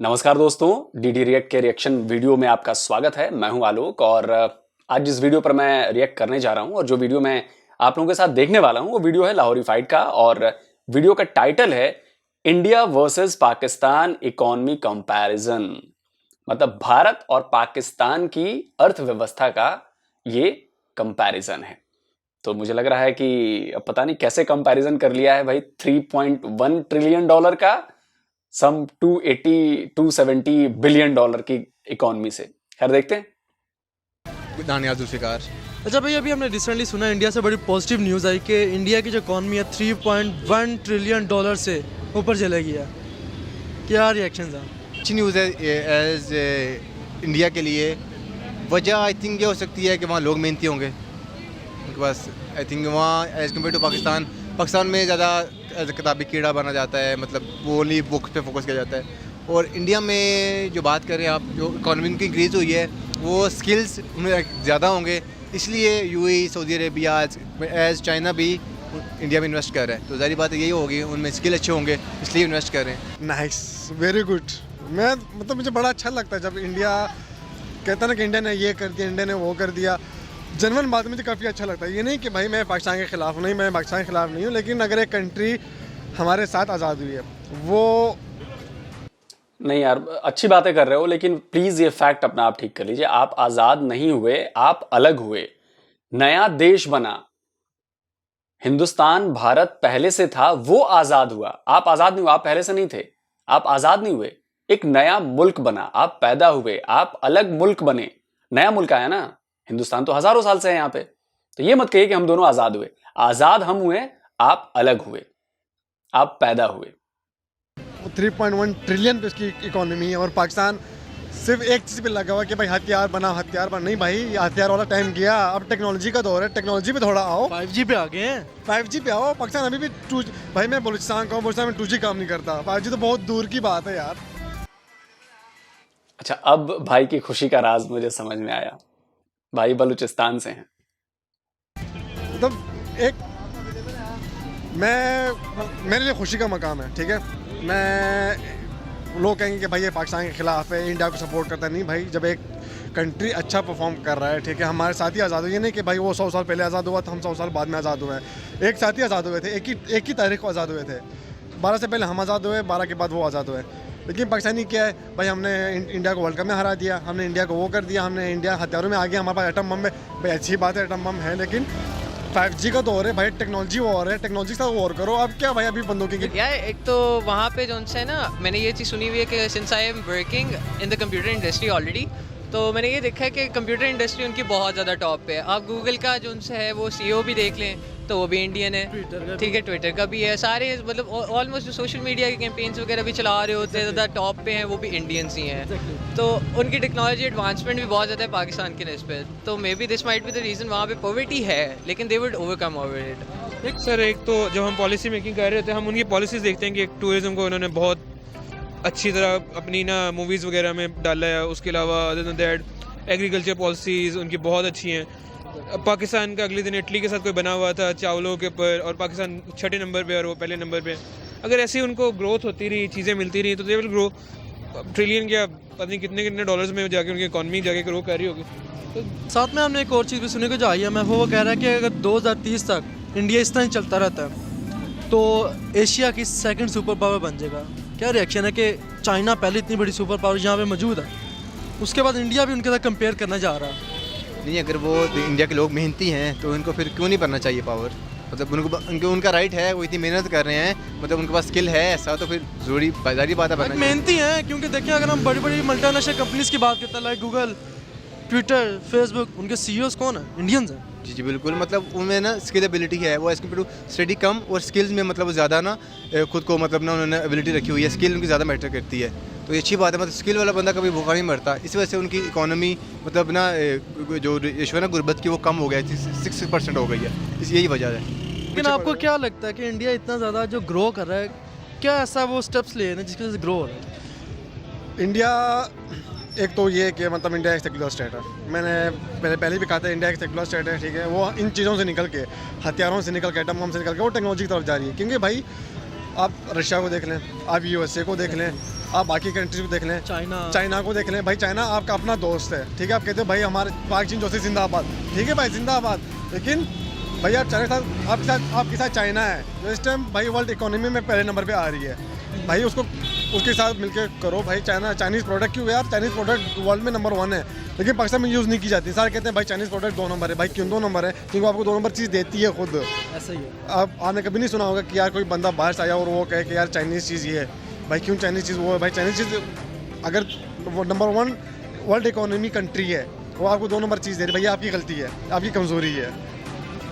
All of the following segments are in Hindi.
नमस्कार दोस्तों, डीडी रिएक्ट के रिएक्शन वीडियो में आपका स्वागत है। मैं हूं आलोक और आज जिस वीडियो पर मैं रिएक्ट करने जा रहा हूं और जो वीडियो मैं आप लोगों के साथ देखने वाला हूं वो वीडियो है लाहौरी फाइट का और वीडियो का टाइटल है India versus Pakistan economy comparison. मतलब भारत और पाकिस्तान की अर्थव्यवस्था का ये कंपैरिजन है। तो मुझे लग रहा है कि अब पता नहीं कैसे कंपैरिजन कर लिया है भाई 3.1 ट्रिलियन डॉलर का सम 270 बिलियन डॉलर की इकोनॉमी से। खैर देखते हैं। दानियाल जुल्फिकार। अच्छा भाई, अभी हमने रिसेंटली सुना इंडिया से बड़ी पॉजिटिव न्यूज़ आई कि इंडिया की जो इकॉनमी है 3.1 ट्रिलियन डॉलर से ऊपर चलेगी है। क्या रिएक्शन है? अच्छी न्यूज़ है एज इंडिया के लिए। वजह आई थिंक ये हो सकती है कि वहाँ लोग मेहनती होंगे उनके पास। आई थिंक वहाँ एज कम्पेयर टू पाकिस्तान में ज़्यादा किताबी कीड़ा बना जाता है, मतलब वो ओनली बुक पे फोकस किया जाता है। और इंडिया में जो बात करें आप, जो इकॉनमी की इंक्रीज़ हुई है वो स्किल्स उनमें ज़्यादा होंगे, इसलिए UAE, Saudi Arabia as China भी इंडिया में इन्वेस्ट कर रहे हैं। तो ज़ाहिर बात यही होगी, उनमें स्किल अच्छे होंगे इसलिए इन्वेस्ट कर रहे हैं। Nice, very good. मुझे बड़ा अच्छा लगता है जब इंडिया कहता है ना कि इंडिया ने ये कर दिया, इंडिया ने वो कर दिया। जनरल बात मुझे काफ़ी अच्छा लगता है। ये नहीं कि भाई मैं पाकिस्तान के ख़िलाफ़ नहीं, मैं पाकिस्तान के ख़िलाफ़ नहीं हूँ, लेकिन अगर एक कंट्री हमारे साथ आज़ाद हुई है वो नहीं यार, अच्छी बातें कर रहे हो, लेकिन प्लीज ये फैक्ट अपना आप ठीक कर लीजिए। आप आजाद नहीं हुए, आप अलग हुए, नया देश बना। हिंदुस्तान भारत पहले से था, वो आजाद हुआ। आप आजाद नहीं हुए, आप पहले से नहीं थे। आप आजाद नहीं हुए, एक नया मुल्क बना, आप पैदा हुए, आप अलग मुल्क बने, नया मुल्क आया ना। हिंदुस्तान तो हजारों साल से है यहाँ पे। तो ये मत कहिए कि हम दोनों आजाद हुए। आजाद हम हुए, आप अलग हुए, आप पैदा हुए। 3.1 ट्रिलियन पे उसकी इकोनॉमी है और पाकिस्तान सिर्फ एक चीज़ पे लगा हुआ कि भाई हथियार बना। नहीं भाई, ये हथियार वाला टाइम गया। अब टेक्नोलॉजी का दौर है, टेक्नोलॉजी पे थोड़ा आओ। 5G पे आ गए हैं। 5G पे आओ। पाकिस्तान अभी भी भाई मैं बलूचिस्तान का हूँ, बलूचिस्तान में 2G काम नहीं करता। 5G तो बहुत दूर की बात है यार। अच्छा, अब भाई की खुशी का राज मुझे समझ में आया। भाई बलूचिस्तान से हैं। मतलब एक मेरे लिए खुशी का मकाम है, ठीक है। लोग कहेंगे कि भाई ये पाकिस्तान के खिलाफ है, इंडिया को सपोर्ट करता है। नहीं भाई, जब एक कंट्री अच्छा परफॉर्म कर रहा है, ठीक है, हमारे साथ ही आज़ाद हुए। ये नहीं कि भाई वो 100 साल पहले आज़ाद हुआ था, हम 100 साल बाद में आज़ाद हुए हैं। एक साथ ही आज़ाद हुए थे, एक ही तारीख को आज़ाद हुए थे। 12 से पहले हम आज़ाद हुए, 12 के बाद वो आज़ाद हुए। लेकिन पाकिस्तानी क्या है भाई, हमने इंडिया को वर्ल्ड कप में हरा दिया, हमने इंडिया को वो कर दिया, हमने इंडिया हथियारों में आ गया, हमारे पास एटम बम है। भाई अच्छी बात है, एटम बम है, लेकिन 5G का दौर है भाई, टेक्नोलॉजी वॉर है, टेक्नोलॉजी का वॉर करो। अब क्या भाई, अभी बंदूकों की यार एक तो वहाँ पे जो है ना, मैंने ये चीज़ सुनी हुई है कि since I am working in the computer industry already, तो मैंने ये देखा है कि कंप्यूटर इंडस्ट्री उनकी बहुत ज़्यादा टॉप पे है। आप गूगल का जो है वो CEO भी देख लें तो वो भी इंडियन है, ठीक है, ट्विटर का भी है। सारे मतलब ऑलमोस्ट जो सोशल मीडिया के कैंपेन्स वगैरह भी चला रहे होते हैं, ज़्यादा टॉप पे हैं, वो भी इंडियंस ही हैं। तो उनकी टेक्नोलॉजी एडवांसमेंट भी बहुत ज़्यादा है पाकिस्तान के निस्बत। तो may be this might be the reason वहाँ पे पॉवर्टी है, लेकिन they would overcome over it. एक तो जब हम पॉलिसी मेकिंग कर रहे थे, हम उनकी पॉलिसीज़ देखते हैं कि टूरिज़्म को उन्होंने बहुत अच्छी तरह अपनी ना मूवीज़ वगैरह में डाला है। उसके अलावा other than that agriculture policies उनकी बहुत अच्छी हैं। पाकिस्तान का अगले दिन इटली के साथ कोई बना हुआ था चावलों के ऊपर, और पाकिस्तान 6ठे नंबर पे और वो पहले नंबर पे। अगर ऐसे उनको ग्रोथ होती रही, चीज़ें मिलती रही, तो दे विल ग्रो ट्रिलियन क्या पता नहीं कितने कितने डॉलर्स में जाके उनकी इकॉनमी जाके ग्रो कर रही होगी। तो साथ में हमने एक और चीज़ भी सुनने को जो आई है, मैं वो कह रहा है कि अगर 2030 तक इंडिया इस तरह चलता रहता है तो एशिया की सेकंड सुपर पावर बन जाएगा। क्या रिएक्शन है कि चाइना पहले इतनी बड़ी सुपर पावर यहाँ पे मौजूद है, उसके बाद इंडिया भी उनके साथ कंपेयर करना जा रहा है। नहीं, अगर वो इंडिया के लोग मेहनती हैं तो उनको फिर क्यों नहीं बनना चाहिए पावर। मतलब उनका राइट है, वो इतनी मेहनत कर रहे हैं, मतलब उनके पास स्किल है ऐसा, तो फिर ज़रूरी बात है बनना। मेहनती हैं, क्योंकि देखिए अगर हम बड़ी बड़ी मल्टीनेशनल कंपनीज की बात करते हैं, लाइक गूगल, ट्विटर, फेसबुक, उनके CEOs कौन है? इंडियंस हैं। जी बिल्कुल, मतलब उनमें ना स्किल एबिलिटी है, वो एज कम्पेयर टू स्टडी कम और स्किल्स में मतलब वो ज़्यादा ना खुद को मतलब ना उन्होंने एबिलिटी रखी हुई है, स्किल उनकी ज़्यादा मैटर करती है। तो ये अच्छी बात है, मतलब स्किल वाला बंदा कभी भूखा नहीं मरता। इस वजह से उनकी इकोनॉमी मतलब ना जो रेशो है ना गुर्बत की, वो कम हो गया है, 6% हो गई है। यही वजह है। लेकिन आपको क्या लगता है कि इंडिया इतना ज़्यादा जो ग्रो कर रहा है, क्या ऐसा वो स्टेप्स ले रहे हैं जिसकी वजह से ग्रो हो रहा है? इंडिया एक तो ये कि मतलब इंडिया एक सेक्युलर स्टेट है। मैंने पहले भी कहा था इंडिया एक सेक्युलर स्टेट है, ठीक है। वो इन चीज़ों से निकल के, हथियारों से निकल के, एटम बम से निकल के वो टेक्नोलॉजी की तरफ जा रही है। क्योंकि भाई आप रशिया को देख लें, आप USA को देख लें, आप बाकी कंट्रीज को देख लें, चाइना को देख लें। भाई चाइना आपका अपना दोस्त है, ठीक है। आप कहते हो भाई हमारे पाक चीन जोशी जिंदाबाद, ठीक है भाई जिंदाबाद। लेकिन भाई आप चाइना के साथ आपके साथ चाइना है जो इस टाइम भाई वर्ल्ड इकोनॉमी में पहले नंबर पे आ रही है। भाई उसके साथ मिलकर करो भाई। चाइनीज़ प्रोडक्ट क्यों यार, चाइनीज़ प्रोडक्ट वर्ल्ड में नंबर 1 है, लेकिन पाकिस्तान में यूज़ नहीं की जाती। सारे कहते हैं भाई चाइनीज़ प्रोडक्ट 2 नंबर है। भाई क्यों 2 नंबर है? क्योंकि आपको 2 नंबर चीज़ देती है खुद। ऐसा ही है। आपने कभी नहीं सुना होगा कि यार कोई बंदा बाहर से आया और वो कहे कि यार चाइनीज़ चीज़ ये है। भाई क्यों चाइनीज़ चीज़ वो है? भाई चाइनीज़ चीज़ अगर वो नंबर 1 वर्ल्ड इकोनॉमी कंट्री है, वो आपको 2 नंबर चीज़ दे रही, भैया आपकी गलती है, आपकी कमज़ोरी है।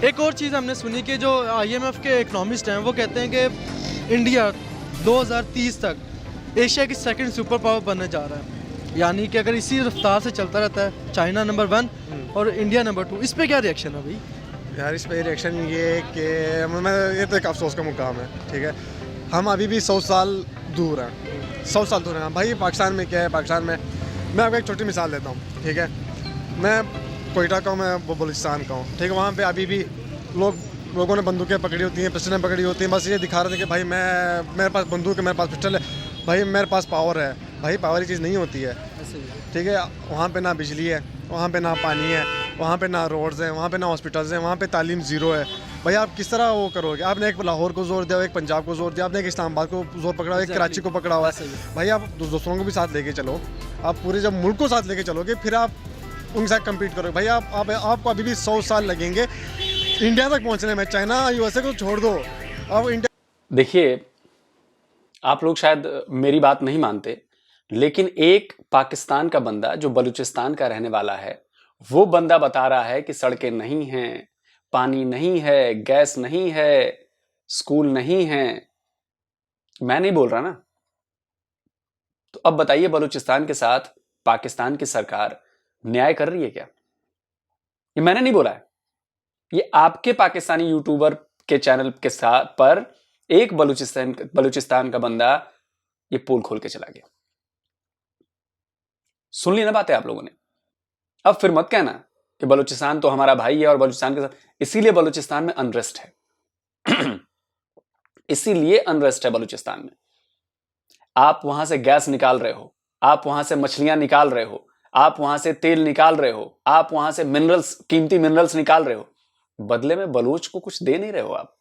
एक और चीज़ हमने सुनी कि जो IMF के इकोनॉमिस्ट हैं वो कहते हैं कि इंडिया 2030 तक एशिया की सेकंड सुपर पावर बनने जा रहा है। यानी कि अगर इसी रफ्तार से चलता रहता है, चाइना नंबर 1 और इंडिया नंबर 2, इस पे क्या रिएक्शन है भाई? यार इस पर रिएक्शन ये कि ये तो एक अफसोस का मुकाम है, ठीक है। हम अभी भी 100 साल दूर हैं, 100 साल दूर हैं भाई। पाकिस्तान में क्या है, पाकिस्तान में मैं आपको एक छोटी मिसाल देता हूँ, ठीक है। मैं कोयटा का हूँ, मैं बलूचिस्तान का हूँ, ठीक है। वहाँ पे अभी भी लोगों ने बंदूकें पकड़ी होती हैं, पिस्टलें पकड़ी होती हैं, बस ये दिखा रहे थे कि भाई मेरे पास बंदूक है, मेरे पास पिस्टल है, भाई मेरे पास पावर है। भाई पावर की चीज़ नहीं होती है, ठीक है। वहाँ पे ना बिजली है, वहाँ पे ना पानी है, वहाँ पे ना रोड्स हैं, वहाँ पे ना हॉस्पिटल्स हैं, वहाँ पे तालीम ज़ीरो है। भाई आप किस तरह वो करोगे? आपने एक लाहौर को जोर दिया, एक पंजाब को जोर दिया, आपने एक इस्लामाबाद को जोर पकड़ा, एक कराची को पकड़ा हुआ है। भाई आप दूसरों को भी साथ लेके चलो, आप पूरे जब मुल्क को साथ लेके चलोगे फिर आप उनके साथ कम्पीट करोगे। भाई आपको अभी भी 100 साल लगेंगे इंडिया तक पहुँचने में। चाइना USA को छोड़ दो, अब इंडिया। देखिए, आप लोग शायद मेरी बात नहीं मानते, लेकिन एक पाकिस्तान का बंदा जो बलूचिस्तान का रहने वाला है, वो बंदा बता रहा है कि सड़कें नहीं हैं, पानी नहीं है, गैस नहीं है, स्कूल नहीं है। मैं नहीं बोल रहा ना। तो अब बताइए, बलूचिस्तान के साथ पाकिस्तान की सरकार न्याय कर रही है क्या? ये मैंने नहीं बोला है, ये आपके पाकिस्तानी यूट्यूबर के चैनल के साथ पर एक बलूचिस्तान का बंदा ये पोल खोल के चला गया। सुन ली ना बातें आप लोगों ने। अब फिर मत कहना कि बलूचिस्तान तो हमारा भाई है और बलूचिस्तान के साथ, इसीलिए बलूचिस्तान में अनरेस्ट है। इसीलिए अनरेस्ट है बलूचिस्तान में। आप वहां से गैस निकाल रहे हो, आप वहां से मछलियां निकाल रहे हो, आप वहां से तेल निकाल रहे हो, आप वहां से मिनरल्स, कीमती मिनरल्स निकाल रहे हो, बदले में बलूच को कुछ दे नहीं रहे हो आप।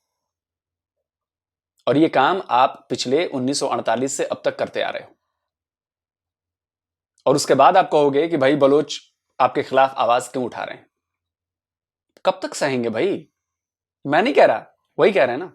और ये काम आप पिछले 1948 से अब तक करते आ रहे हो। और उसके बाद आप कहोगे कि भाई बलोच आपके खिलाफ आवाज क्यों उठा रहे हैं? कब तक सहेंगे भाई? मैं नहीं कह रहा, वही कह रहे हैं ना।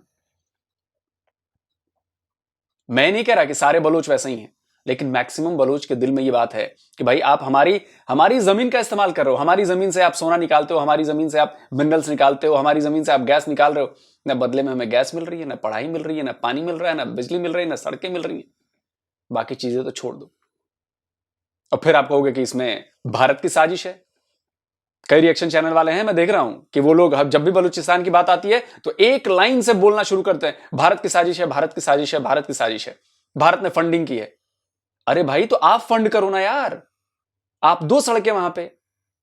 मैं नहीं कह रहा कि सारे बलोच वैसे ही हैं, लेकिन मैक्सिमम बलोच के दिल में ये बात है कि भाई आप हमारी जमीन का इस्तेमाल कर रहे हो, हमारी जमीन से आप सोना निकालते हो, हमारी जमीन से आप मिनरल्स निकालते हो, हमारी जमीन से आप गैस निकाल रहे हो। ना बदले में हमें गैस मिल रही है, ना पढ़ाई मिल रही है, ना पानी मिल रहा है, ना बिजली मिल रही है, ना सड़कें मिल रही है। बाकी चीजें तो छोड़ दो। और फिर आप कहोगे कि इसमें भारत की साजिश है। कई रिएक्शन चैनल वाले हैं, मैं देख रहा हूं कि वो लोग जब भी बलूचिस्तान की बात आती है तो एक लाइन से बोलना शुरू करते हैं, भारत की साजिश है, भारत की साजिश है, भारत की साजिश है, भारत ने फंडिंग की है। अरे भाई, तो आप फंड करो ना यार। आप 2 सड़कें वहां पे,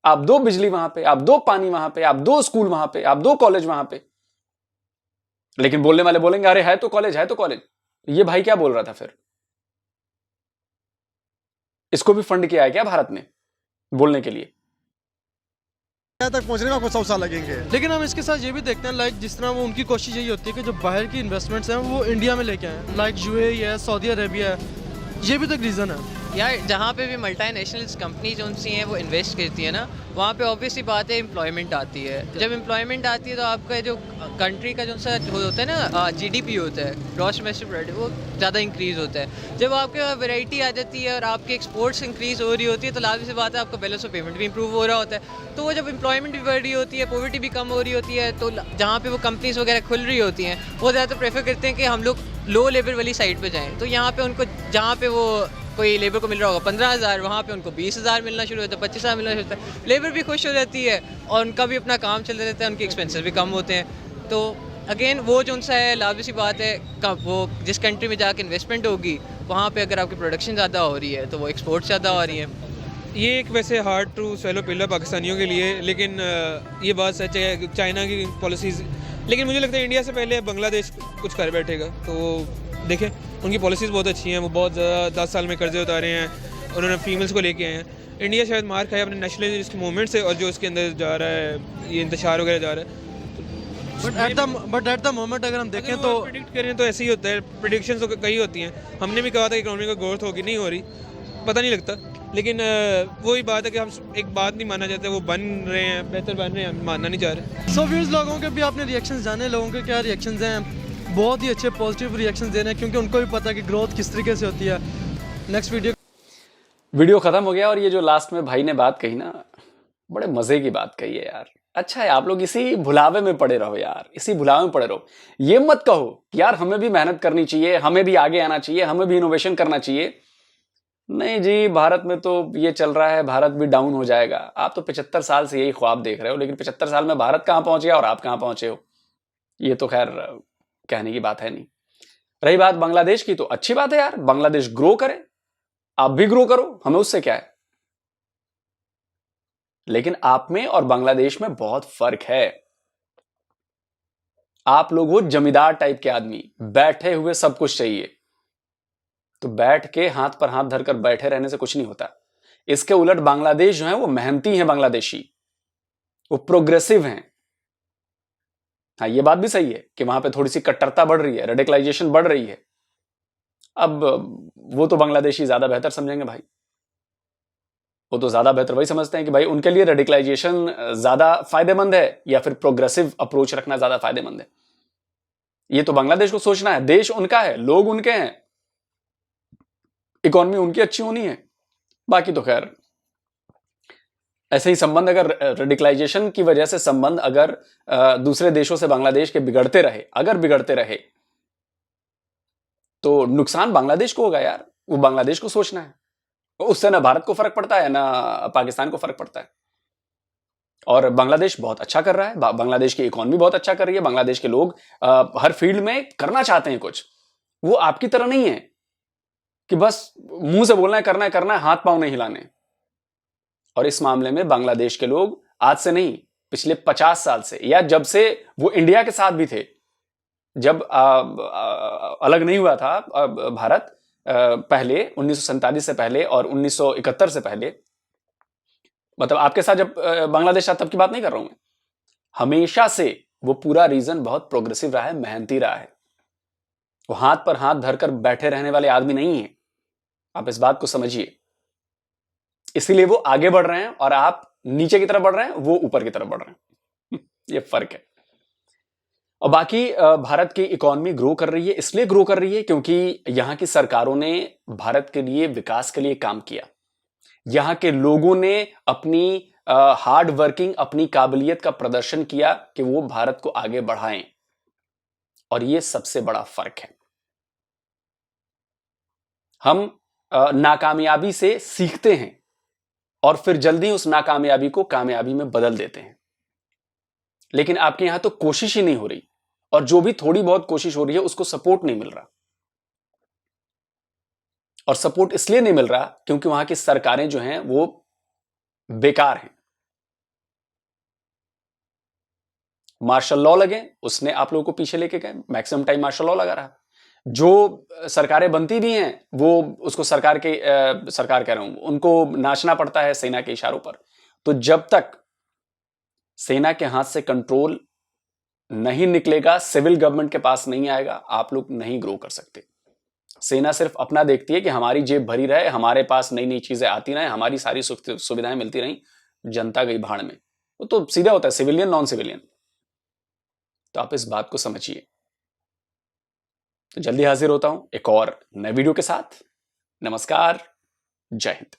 आप 2 बिजली वहां पे, आप 2 पानी वहां पे, आप 2 स्कूल वहां पे, आप 2 कॉलेज वहां पे। लेकिन बोलने वाले बोलेंगे अरे है तो कॉलेज, है तो कॉलेज। ये भाई क्या बोल रहा था फिर? इसको भी फंड किया है क्या भारत ने बोलने के लिए? तक पहुंचने में आपको 100 साल लगेंगे। लेकिन हम इसके साथ ये भी देखते हैं, लाइक जिस तरह वो उनकी कोशिश यही होती है कि जो बाहर की इन्वेस्टमेंट्स हैं वो इंडिया में लेके आए, लाइक UAE है, सऊदी अरेबिया है। ये भी तो एक रीज़न है यार। जहाँ पे भी मल्टीनेशनल कंपनी जो सी हैं वो इन्वेस्ट करती है ना, वहाँ पे ऑब्वियसली बात है एम्प्लॉयमेंट आती है। जब एम्प्लॉयमेंट आती है तो आपका जो कंट्री का जो सा होता है ना GDP होता है, ग्रॉस डोमेस्टिक प्रोडक्ट, वो ज़्यादा इंक्रीज़ होता है। जब आपके वैरायटी आ जाती है और आपके एक्सपोर्ट्स इंक्रीज़ हो रही होती है तो लाजमी सी बात है आपका बैलेंस ऑफ पेमेंट भी इंप्रूव हो रहा होता है। तो वो जब एम्प्लॉयमेंट भी बढ़ रही होती है, पॉवर्टी भी कम हो रही होती है, तो जहाँ पे वो कंपनीज वगैरह खुल रही होती हैं वो ज़्यादातर प्रेफर करते हैं कि हम लोग लो लेबर वाली साइड पे जाएं। तो यहाँ पे उनको जहाँ पे वो कोई लेबर को मिल रहा होगा 15,000, वहाँ पे उनको 20,000 मिलना शुरू होता है, 25,000 मिलना शुरू होता है। लेबर भी खुश हो जाती है और उनका भी अपना काम चलता रहता है, उनके एक्सपेंसेस भी कम होते हैं। तो अगेन वो जो उनसा है लाभ सी बात है, वो जिस कंट्री में जाके इन्वेस्टमेंट होगी वहाँ पे अगर आपकी प्रोडक्शन ज़्यादा हो रही है तो वो एक्सपोर्ट ज़्यादा हो रही है। ये एक वैसे हार्ड टू स्वेलो पिल है पाकिस्तानियों के लिए, लेकिन ये बात सच है चाइना की पॉलिसीज़। लेकिन मुझे लगता है इंडिया से पहले बांग्लादेश कुछ कर बैठेगा, तो देखें उनकी पॉलिसीज़ बहुत अच्छी हैं, वो बहुत ज़्यादा 10 साल में कर्जे उतारे हैं, उन्होंने फीमेल्स को लेके आए हैं। इंडिया शायद मार खाए अपने नेशनलिस्ट मूवमेंट से और जो इसके अंदर जा रहा है, ये इंतशार वगैरह जा रहा है। बट एट द मोमेंट अगर हम देखें तो प्रिडिक्ट करें तो ऐसे ही होता है, प्रिडिक्शंस तो कई होती हैं। हमने भी कहा था इकोनॉमी का ग्रोथ होगी, नहीं हो रही, पता नहीं लगता। लेकिन वही बात है कि हम एक बात नहीं मानना चाहते, वो बन रहे हैं, बेहतर बन रहे हैं, हम मानना नहीं चाह रहे। सो व्यूअर्स, लोगों के भी आपने रिएक्शंस जाने, लोगों के क्या रिएक्शंस हैं, बहुत ही अच्छे पॉजिटिव रिएक्शंस दे रहे हैं क्योंकि उनको भी पता है कि ग्रोथ किस तरीके से होती है। नेक्स्ट वीडियो खत्म हो गया और ये जो लास्ट में भाई ने बात कही ना, बड़े मजे की बात कही है यार। अच्छा है, आप लोग इसी भुलावे में पड़े रहो यार, इसी भुलावे में पड़े रहो। ये मत कहो कि यार हमें भी मेहनत करनी चाहिए, हमें भी आगे आना चाहिए, हमें भी इनोवेशन करना चाहिए। नहीं जी, भारत में तो ये चल रहा है, भारत भी डाउन हो जाएगा। आप तो 75 साल से यही ख्वाब देख रहे हो, लेकिन 75 साल में भारत कहां पहुंच गया और आप कहां पहुंचे हो, ये तो खैर कहने की बात है नहीं। रही बात बांग्लादेश की, तो अच्छी बात है यार, बांग्लादेश ग्रो करे, आप भी ग्रो करो, हमें उससे क्या है। लेकिन आप में और बांग्लादेश में बहुत फर्क है। आप लोग हो जमींदार टाइप के आदमी, बैठे हुए सब कुछ चाहिए, तो बैठ के हाथ पर हाथ धरकर बैठे रहने से कुछ नहीं होता। इसके उलट बांग्लादेश जो है वो मेहनती है, बांग्लादेशी वो प्रोग्रेसिव हैं। हाँ, ये बात भी सही है कि वहां पे थोड़ी सी कट्टरता बढ़ रही है, रेडिकलाइजेशन बढ़ रही है। अब वो तो बांग्लादेशी ज्यादा बेहतर समझेंगे भाई, वो तो ज्यादा बेहतर वही समझते हैं कि भाई उनके लिए रेडिकलाइजेशन ज्यादा फायदेमंद है या फिर प्रोग्रेसिव अप्रोच रखना ज्यादा फायदेमंद है। ये तो बांग्लादेश को सोचना है, देश उनका है, लोग उनके हैं, इकोनॉमी उनकी अच्छी होनी है। बाकी तो खैर ऐसे ही संबंध, अगर रेडिकलाइजेशन की वजह से संबंध अगर दूसरे देशों से बांग्लादेश के बिगड़ते रहे, अगर बिगड़ते रहे, तो नुकसान बांग्लादेश को होगा यार। वो बांग्लादेश को सोचना है, उससे ना भारत को फर्क पड़ता है ना पाकिस्तान को फर्क पड़ता है। और बांग्लादेश बहुत अच्छा कर रहा है, बांग्लादेश की इकोनॉमी बहुत अच्छा कर रही है, बांग्लादेश के लोग हर फील्ड में करना चाहते हैं कुछ। वो आपकी तरह नहीं है कि बस मुंह से बोलना है, करना है, हाथ पांव नहीं हिलाने। और इस मामले में बांग्लादेश के लोग आज से नहीं, पिछले 50 साल से, या जब से वो इंडिया के साथ भी थे, जब अलग नहीं हुआ था भारत, पहले 1947 से पहले और 1971 से पहले, मतलब आपके साथ जब बांग्लादेश था तब की बात नहीं कर रहा हूं मैं, हमेशा से वो पूरा रीजन बहुत प्रोग्रेसिव रहा है, मेहनती रहा है। वो हाथ पर हाथ धरकर बैठे रहने वाले आदमी नहीं है, आप इस बात को समझिए। इसीलिए वो आगे बढ़ रहे हैं और आप नीचे की तरफ बढ़ रहे हैं, वो ऊपर की तरफ बढ़ रहे हैं। ये फर्क है। और बाकी भारत की इकोनॉमी ग्रो कर रही है, इसलिए ग्रो कर रही है क्योंकि यहां की सरकारों ने भारत के लिए, विकास के लिए काम किया। यहां के लोगों ने अपनी हार्ड वर्किंग, अपनी काबिलियत का प्रदर्शन किया कि वो भारत को आगे बढ़ाएं। और ये सबसे बड़ा फर्क है। हम नाकामयाबी से सीखते हैं और फिर जल्दी उस नाकामयाबी को कामयाबी में बदल देते हैं। लेकिन आपके यहां तो कोशिश ही नहीं हो रही, और जो भी थोड़ी बहुत कोशिश हो रही है उसको सपोर्ट नहीं मिल रहा। और सपोर्ट इसलिए नहीं मिल रहा क्योंकि वहां की सरकारें जो हैं वो बेकार हैं। मार्शल लॉ लगे, उसने आप लोगों को पीछे लेके गए, मैक्सिमम टाइम मार्शल लॉ लगा रहा। जो सरकारें बनती भी हैं वो उसको सरकार कह रहा हूं, उनको नाचना पड़ता है सेना के इशारों पर। तो जब तक सेना के हाथ से कंट्रोल नहीं निकलेगा, सिविल गवर्नमेंट के पास नहीं आएगा, आप लोग नहीं ग्रो कर सकते। सेना सिर्फ अपना देखती है कि हमारी जेब भरी रहे, हमारे पास नई नई चीजें आती रहे, हमारी सारी सुविधाएं मिलती रही, जनता गई भाड़ में। वो तो सीधा होता है, सिविलियन नॉन सिविलियन। तो आप इस बात को समझिए। तो जल्दी हाजिर होता हूं एक और नए वीडियो के साथ। नमस्कार, जय हिंद।